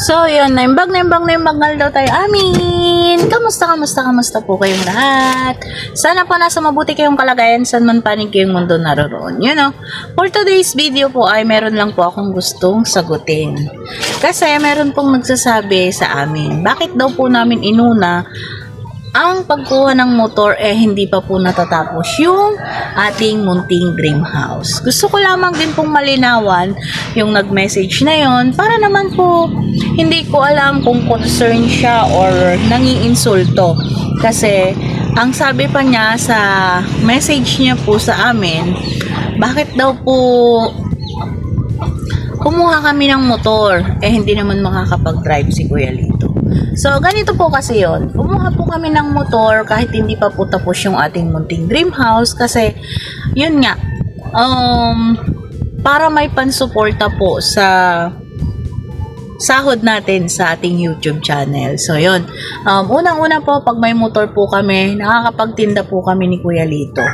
So, yun, naimbag daw tayo. Amin! Kamusta po kayong lahat? Sana po nasa mabuti kayong kalagayan saan man panig kayong mundo naroon. You know, for today's video po ay meron lang po akong gustong sagutin. Kasi meron pong nagsasabi sa amin, bakit daw po namin inuna ang pagkuha ng motor hindi pa po natatapos yung ating munting dream house. Gusto ko lamang din pong malinawan yung nag-message na yon para naman po hindi ko alam kung concern siya or nangiinsulto. Kasi ang sabi pa niya sa message niya po sa amin, bakit daw po kumuha kami ng motor hindi naman makakapag-drive si Kuya Lito. So, ganito po kasi yon. Kumuha po kami ng motor kahit hindi pa po tapos yung ating munting dream house kasi, yun nga, para may pansuporta po sa sahod natin sa ating YouTube channel. So, yun. Unang-una po, pag may motor po kami, nakakapagtinda po kami ni Kuya Lito.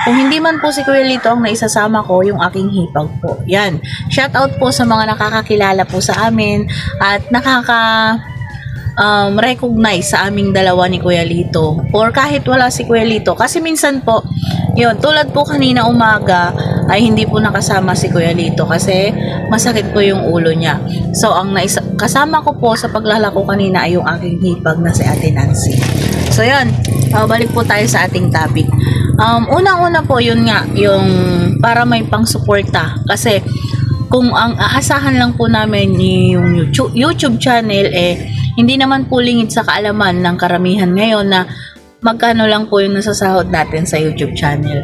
Kung hindi man po si Kuya Lito ang naisasama ko, yung aking hipag po. Yan. Shout out po sa mga nakakakilala po sa amin at recognize sa aming dalawa ni Kuya Lito or kahit wala si Kuya Lito kasi minsan po yun, tulad po kanina umaga ay hindi po nakasama si Kuya Lito kasi masakit po yung ulo niya. So ang kasama ko po sa paglalako kanina ay yung aking hipag na si Ate Nancy. So yun, balik po tayo sa ating topic. Unang-una po yun nga, yung para may pang-suporta kasi kung ang aasahan lang po namin yung YouTube channel hindi naman po lingid sa kaalaman ng karamihan ngayon na magkano lang po yung nasasahod natin sa YouTube channel.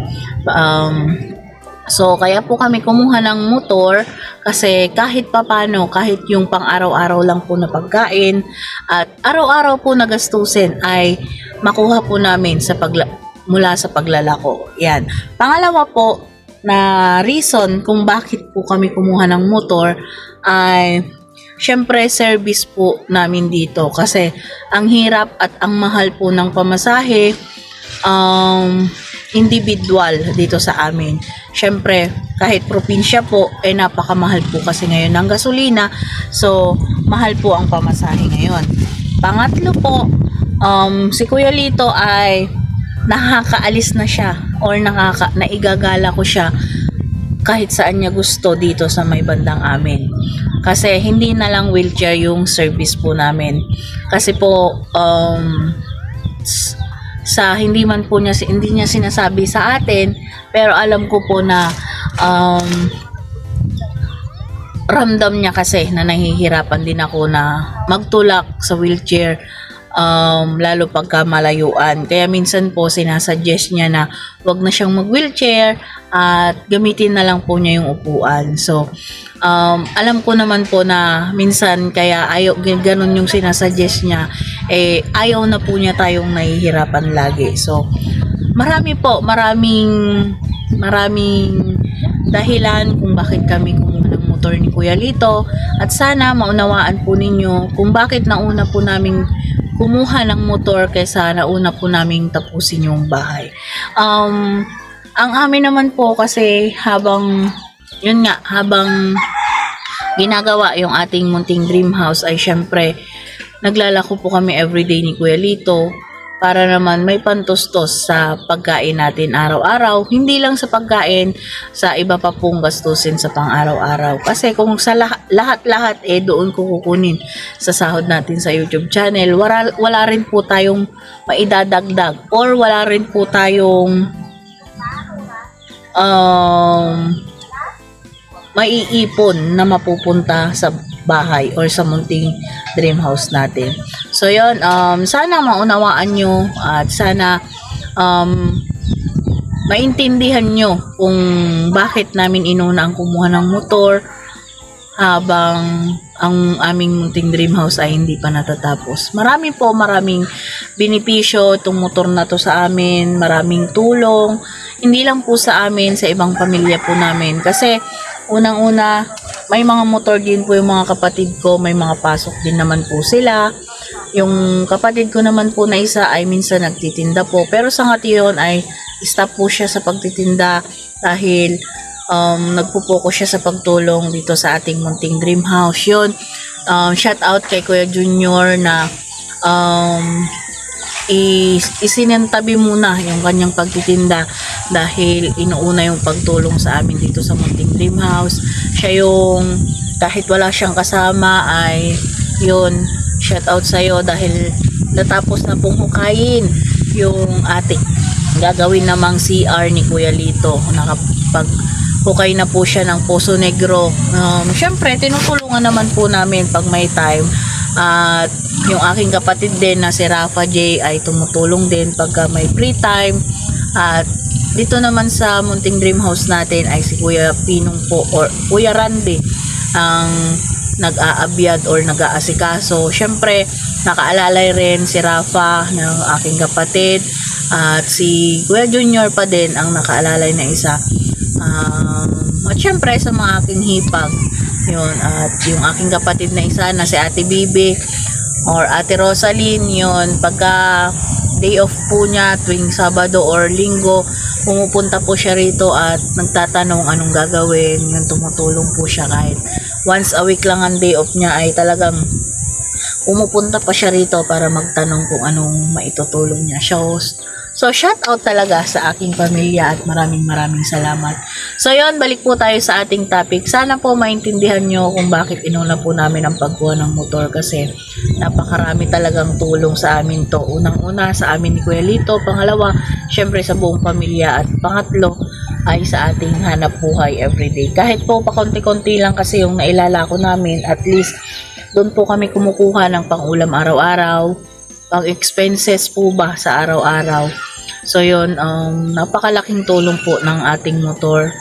So, kaya po kami kumuha ng motor kasi kahit papano, kahit yung pang araw-araw lang po na pagkain at araw-araw po na gastusin ay makuha po namin mula sa paglalako. Yan. Pangalawa po na reason kung bakit po kami kumuha ng motor ay syempre, service po namin dito kasi ang hirap at ang mahal po ng pamasahe individual dito sa amin. Syempre, kahit probinsya po, napakamahal po kasi ngayon ng gasolina. So, mahal po ang pamasahe ngayon. Pangatlo po, si Kuya Lito ay nakakaalis na siya or naigagala ko siya kahit saan niya gusto dito sa may bandang amin. Kasi hindi na lang wheelchair yung service po namin. Kasi po hindi niya sinasabi sa atin, pero alam ko po na ramdam niya kasi na nahihirapan din ako na magtulak sa wheelchair lalo pagka malayuan. Kaya minsan po sinasuggest niya na wag na siyang mag-wheelchair at gamitin na lang po niya yung upuan. So, alam ko naman po na minsan kaya ganun yung sinasuggest niya, ayaw na po niya tayong nahihirapan lagi. So, maraming dahilan kung bakit kami kumuha ng motor ni Kuya Lito at sana maunawaan po ninyo kung bakit nauna po namin kumuha ng motor kaysa nauna po naming tapusin yung bahay. Ang amin naman po kasi habang ginagawa yung ating munting dream house ay syempre naglalako po kami everyday ni Kuya Lito para naman may pantustos sa pagkain natin araw-araw. Hindi lang sa pagkain, sa iba pa pong gastusin sa pang-araw-araw. Kasi kung sa lahat-lahat doon ko kukunin sa sahod natin sa YouTube channel, wala rin po tayong maidadagdag or wala rin po tayong maiipon na mapupunta sa bahay or sa munting dream house natin. So yun, sana maunawaan nyo at sana maintindihan nyo kung bakit namin inuna ang kumuha ng motor habang ang aming munting dream house ay hindi pa natatapos. Maraming benepisyo itong motor na to sa amin, maraming tulong, hindi lang po sa amin, sa ibang pamilya po namin. Kasi unang-una, may mga motor din po yung mga kapatid ko, may mga pasok din naman po sila. Yung kapatid ko naman po na isa ay minsan nagtitinda po, pero sa ngayon ay stop po siya sa pagtitinda dahil nagpo-focus siya sa pagtulong dito sa ating munting dream house. Yun, shout out kay Kuya Junior na isinentabi muna yung kanyang pagtitinda dahil inuuna yung pagtulong sa amin dito sa Munting Dream House. Siya yung kahit wala siyang kasama ay yun, shout out sa'yo dahil natapos na pong hukayin yung ating gagawin namang CR ni Kuya Lito. Nakapag hukay na po siya ng Poso Negro. Syempre tinutulungan naman po namin pag may time. At yung aking kapatid din na si Rafa J ay tumutulong din pagka may free time. At dito naman sa Munting Dream House natin ay si Kuya Pinong po or Kuya Randy ang nag-aabyad or nag-aasikaso. Syempre nakaalalay rin si Rafa ng aking kapatid at si Kuya Junior pa din ang nakaalalay na isa. At syempre sa mga aking hipag yun, at yung aking kapatid na isa na si Ate Bibi or Ate Rosaline, yun pagka day off po niya tuwing Sabado or Linggo, pumupunta po siya rito at nagtatanong anong gagawin. Yun, tumutulong po siya kahit once a week lang ang day off niya ay talagang pumupunta pa siya rito para magtanong kung anong maitutulong niya. So shout out talaga sa aking pamilya at maraming salamat. So yun, balik po tayo sa ating topic. Sana po maintindihan nyo kung bakit inuna po namin ang pagkuha ng motor kasi napakarami talagang tulong sa amin to. Unang-una sa amin ni Kuya Lito, pangalawa syempre sa buong pamilya at pangatlo ay sa ating hanap buhay everyday. Kahit po pa konti-konti lang kasi yung nailalako namin, at least doon po kami kumukuha ng pang-ulam araw-araw, pang-expenses po ba sa araw-araw. So yun, napakalaking tulong po ng ating motor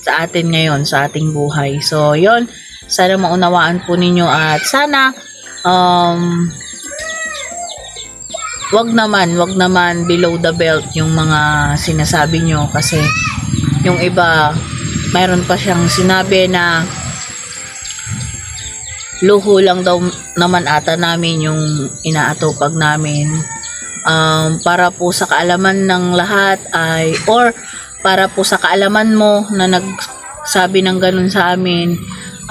sa atin ngayon, sa ating buhay. So yun, sana maunawaan po ninyo at sana wag naman below the belt yung mga sinasabi nyo kasi yung iba mayroon pa siyang sinabi na luho lang daw naman ata namin yung inaatupag namin. Para po sa kaalaman ng lahat ay, or para po sa kaalaman mo na nagsabi ng ganun sa amin,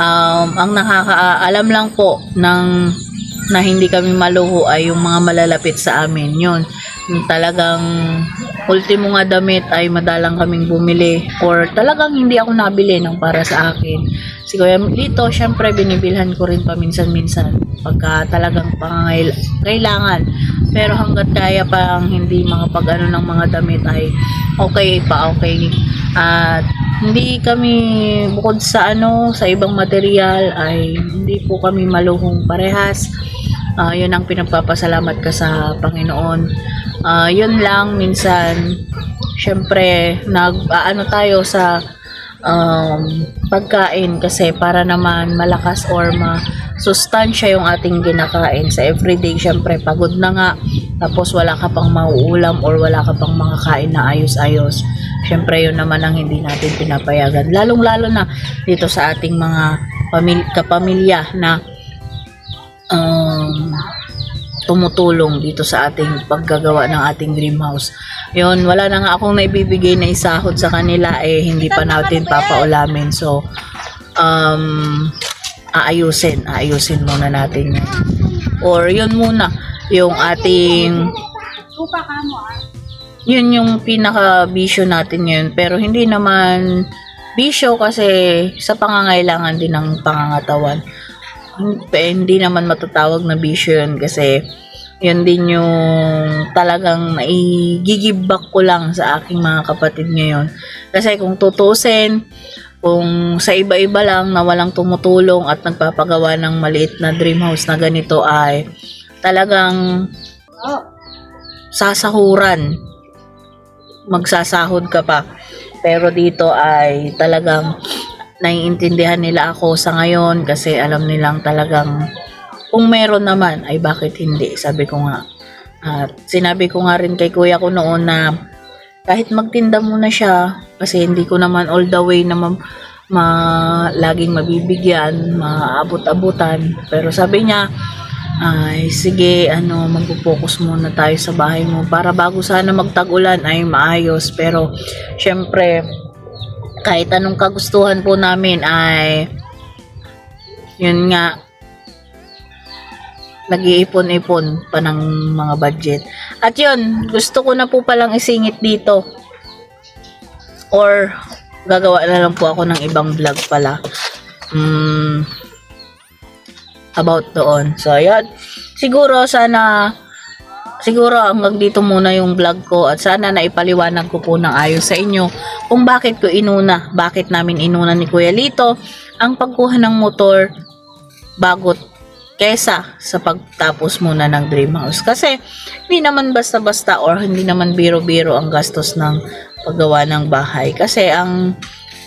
ang nakakaalam lang po na hindi kami maluho ay yung mga malalapit sa amin. Yun, yung talagang ultimo nga damit ay madalang kaming bumili or talagang hindi ako nabili ng para sa akin. Si Kuya Lito, syempre binibilhan ko rin paminsan-minsan pagka talagang kailangan. Pero hanggat kaya pang hindi mga pag-ano ng mga damit ay okay. At hindi kami bukod sa sa ibang material ay hindi po kami maluhong parehas. Yun ang pinagpapasalamat ka sa Panginoon. Yun lang, minsan syempre nag-aano tayo sa pagkain kasi para naman malakas or masustansya yung ating ginakain sa everyday. Syempre pagod na nga, tapos wala ka pang mauulam or wala ka pang makakain na ayos-ayos. Syempre yun naman ang hindi natin pinapayagan, lalong-lalo na dito sa ating mga kapamilya na tumutulong dito sa ating paggagawa ng ating dream house. Yun, wala na nga akong naibibigay na isahod sa kanila hindi pa natin papaulamin. So aayusin muna natin yun. Or yun muna yung ating yun yung pinaka bisyo natin ngayon, pero hindi naman bisyo kasi sa pangangailangan din ng pangangatawan. Hindi naman matatawag na bisyo yun kasi yun din yung talagang naigigib back ko lang sa aking mga kapatid ngayon. Kasi kung tutusin, kung sa iba-iba lang na walang tumutulong at nagpapagawa ng maliit na dream house na ganito ay talagang sasahuran, magsasahod ka pa. Pero dito ay talagang naiintindihan nila ako sa ngayon kasi alam nilang talagang kung meron naman ay bakit hindi, sabi ko nga. At sinabi ko nga rin kay kuya ko noon na kahit magtinda muna siya kasi hindi ko naman all the way naman laging mabibigyan, maabot-abutan. Pero sabi niya ay sige, magpo-focus muna tayo sa bahay mo para bago sana magtag-ulan ay maayos. Pero syempre kahit anong kagustuhan po namin ay yun nga, nag-iipon-ipon pa ng mga budget. At yun, gusto ko na po palang isingit dito. Or, gagawa na lang po ako ng ibang vlog pala. About doon. So, yun. Siguro hanggang dito muna yung vlog ko at sana naipaliwanag ko po ng ayos sa inyo kung bakit namin inuna ni Kuya Lito ang pagkuha ng motor bago kesa sa pagtapos muna ng dream house. Kasi hindi naman basta-basta or hindi naman biro-biro ang gastos ng paggawa ng bahay. Kasi ang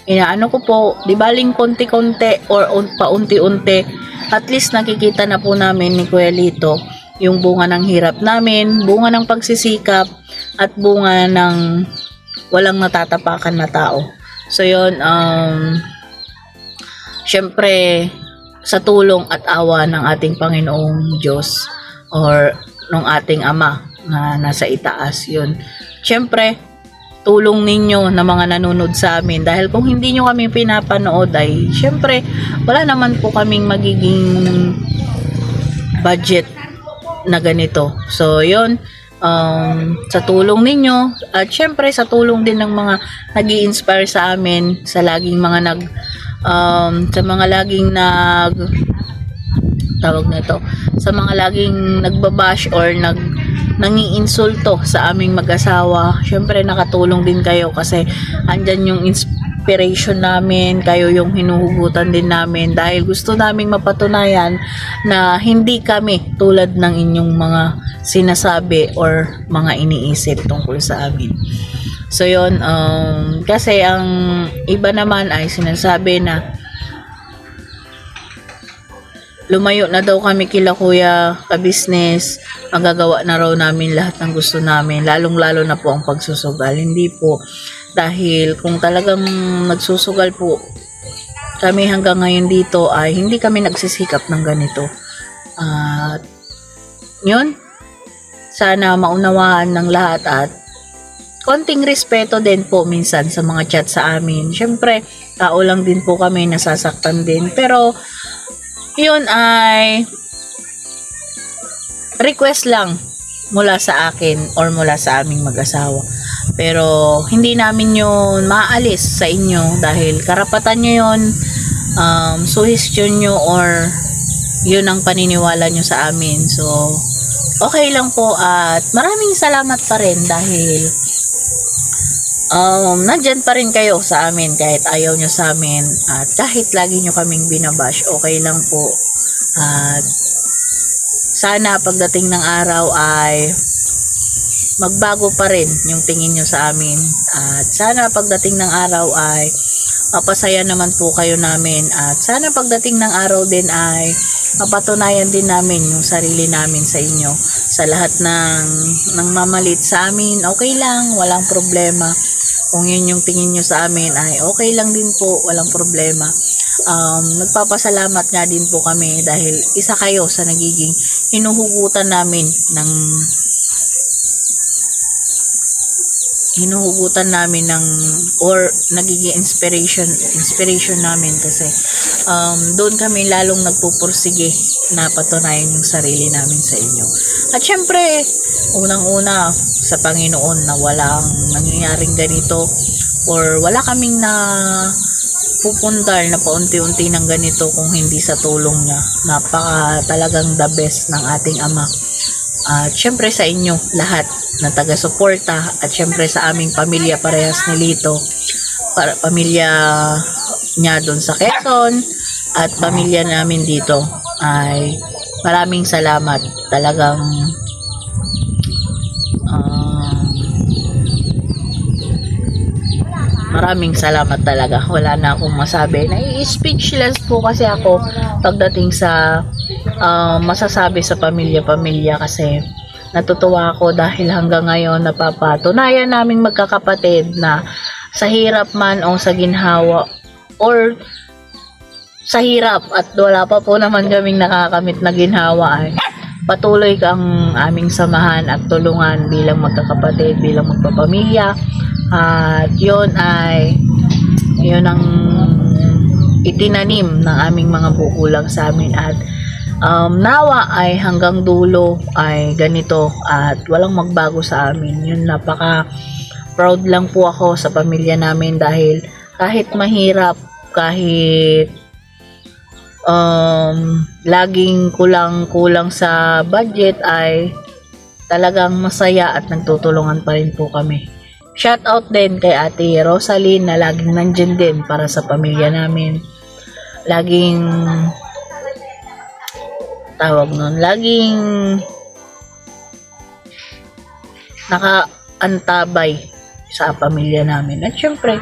inaano ko po, di baling konti-konti or paunti-unti, at least nakikita na po namin ni Kuya Lito yung bunga ng hirap namin, bunga ng pagsisikap, at bunga ng walang natatapakan na tao. So yun, syempre, sa tulong at awa ng ating Panginoong Diyos or ng ating Ama na nasa itaas, yun. Syempre, tulong ninyo na mga nanonood sa amin, dahil kung hindi nyo kami pinapanood ay syempre, wala naman po kaming magiging budget na ganito. So, yun, sa tulong ninyo at syempre sa tulong din ng mga nag-i-inspire sa amin, sa laging mga sa mga laging nagbabash or nangiinsulto sa aming mag-asawa. Syempre nakatulong din kayo kasi andyan yung inspiration namin, kayo yung hinuhugutan din namin dahil gusto naming mapatunayan na hindi kami tulad ng inyong mga sinasabi or mga iniisip tungkol sa amin. So yun, kasi ang iba naman ay sinasabi na lumayo na daw kami kila Kuya ka-business, magagawa na raw namin lahat ng gusto namin, lalong-lalo na po ang pagsusugal. Hindi po, dahil kung talagang nagsusugal po kami hanggang ngayon dito ay hindi kami nagsisikap ng ganito. At yun, sana maunawaan ng lahat at konting respeto din po minsan sa mga chat sa amin. Syempre, tao lang din po kami, nasasaktan din. Pero, yun ay request lang mula sa akin or mula sa aming mag-asawa. Pero, hindi namin yun maalis sa inyo dahil karapatan nyo yun, suggestion nyo or yun ang paniniwala nyo sa amin. So, okay lang po at maraming salamat pa rin dahil nandyan pa rin kayo sa amin kahit ayaw nyo sa amin at kahit lagi nyo kaming binabash, okay lang po. At sana pagdating ng araw ay magbago pa rin yung tingin nyo sa amin at sana pagdating ng araw ay mapasaya naman po kayo namin at sana pagdating ng araw din ay mapatunayan din namin yung sarili namin sa inyo. Sa lahat ng mamalit sa amin, okay lang, walang problema. Kung yun yung tingin nyo sa amin ay okay lang din po, walang problema. Nagpapasalamat nga din po kami dahil isa kayo sa nagiging hinuhugutan namin or nagiging inspiration namin kasi doon kami lalong nagpupursige na patunayan yung sarili namin sa inyo. At syempre, unang-una sa Panginoon na walang nangyayaring ganito or wala kaming na pupundar na paunti-unti ng ganito kung hindi sa tulong niya. Napaka talagang the best ng ating Ama. At syempre sa inyo lahat na taga-suporta at syempre sa aming pamilya parehas ni Lito, pamilya niya doon sa Quezon at pamilya namin dito ay maraming salamat. Talagang maraming salamat talaga. Wala na akong masabi. Nai-speechless po kasi ako pagdating sa masasabi sa pamilya-pamilya kasi natutuwa ako dahil hanggang ngayon napapatunayan naming magkakapatid na sa hirap man o sa ginhawa or sa hirap at wala pa po naman kaming nakakamit na ginhawa ay patuloy kang aming samahan at tulungan bilang magkakapatid, bilang magpapamilya. At yun ang itinanim ng aming mga bukulang sa amin at nawa ay hanggang dulo ay ganito at walang magbago sa amin. Yun, napaka proud lang po ako sa pamilya namin dahil kahit mahirap, kahit laging kulang sa budget ay talagang masaya at nagtutulungan pa rin po kami. Shout out din kay Ate Rosaline na laging nandyan din para sa pamilya namin. Laging laging nakaantabay sa pamilya namin. At syempre,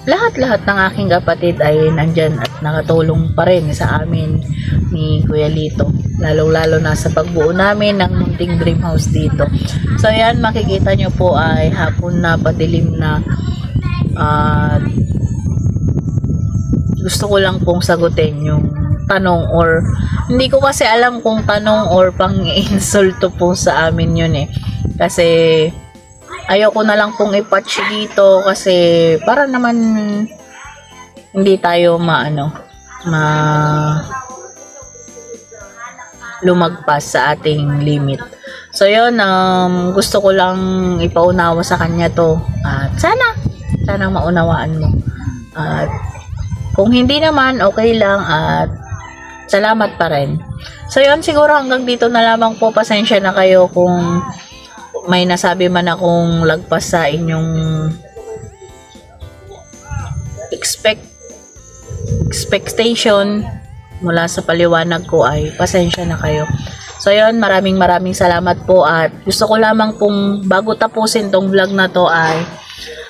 lahat-lahat ng aking kapatid ay nandyan at nakatulong pa rin sa amin ni Kuya Lito. Lalo-lalo na sa pagbuo namin ng munting dream house dito. So, yan, makikita nyo po ay hapon na, padilim na. Gusto ko lang pong sagutin yung tanong or hindi ko kasi alam kung tanong or pang-insulto po sa amin yun eh. Kasi ayoko na lang pong i-patch dito kasi para naman hindi tayo lumagpas sa ating limit. So yun, gusto ko lang ipaunawa sa kanya to at sana maunawaan mo. At kung hindi naman, okay lang at salamat pa rin. So yun, siguro hanggang dito na lamang po. Pasensya na kayo kung may nasabi man akong lagpas sa inyong expectation mula sa paliwanag ko ay pasensya na kayo. So yun, maraming salamat po at gusto ko lamang pong bago tapusin tong vlog na to ay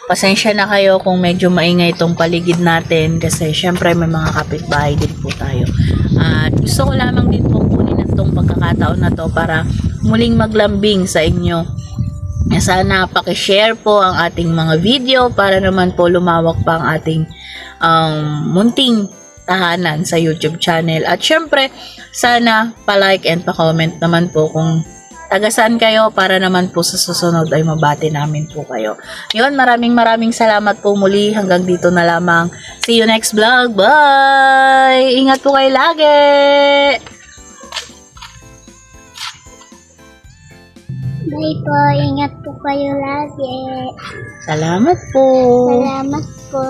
pasensya na kayo kung medyo maingay itong paligid natin kasi syempre may mga kapitbahay din po tayo. At gusto ko lamang din po kunin itong pagkakataon na to para muling maglambing sa inyo. Sana pakishare po ang ating mga video para naman po lumawak pa ang ating munting tahanan sa YouTube channel. At syempre, sana pa-like and pa-comment naman po kung taga saan kayo para naman po sa susunod ay mabati namin po kayo. Yun, maraming salamat po muli. Hanggang dito na lamang. See you next vlog. Bye! Ingat po kayo lagi! Bye po, ingat po kayo lagi. Salamat po! Salamat po.